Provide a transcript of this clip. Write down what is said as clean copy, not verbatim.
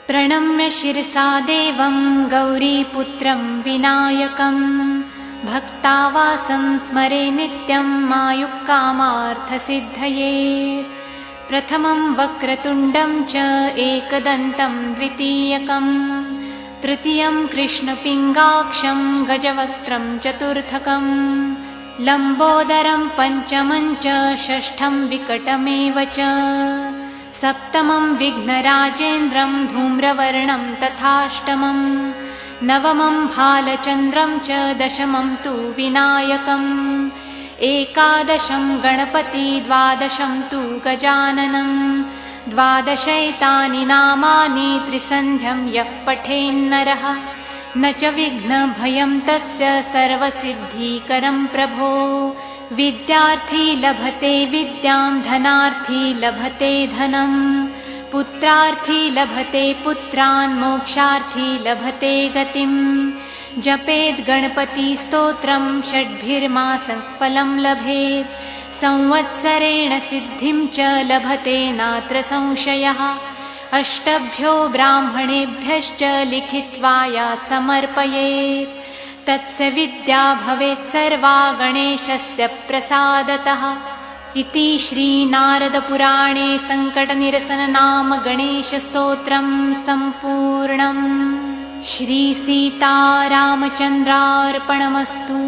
प्रणम्य शिरसा देवं गौरीपुत्रं विनायकं भक्तावासं स्मरे नित्यं मायुक्कामार्थसिद्धये। प्रथमं वक्रतुण्डं च एकदन्तं द्वितीयकं तृतीयं कृष्णपिङ्गाक्षं गजवक्त्रं चतुर्थकं लम्बोदरं पञ्चमं च षष्ठं विकटमेव च सप्तमं विघ्नराजेन्द्रं धूम्रवर्णं तथाष्टमं नवमं भालचन्द्रं च दशमं तु विनायकम् एकादशं गणपति द्वादशं तु गजाननं द्वादशैतानि नामानि त्रिसन्ध्यं यः पठेन्नरः न च विघ्नभयं तस्य सर्वसिद्धिकरं प्रभो। विद्यार्थी लभते विद्यां धनार्थी लभते धनं पुत्रार्थी लभते पुत्रान् मोक्षार्थी लभते गतिं जपेद् गणपति स्तोत्रं षड्भिर्मासं फलं लभेत् संवत्सरेण सिद्धिं च लभते नात्र संशयः। अष्टभ्यो ब्राह्मणेभ्यश्च लिखित्वा यात् समर्पयेत् तत्स विद्या भवेत् सर्वा गणेशस्य प्रसादतः। इति श्रीनारदपुराणे सङ्कटनिरसन नाम गणेशस्तोत्रं सम्पूर्णम्। श्रीसीतारामचन्द्रार्पणमस्तु।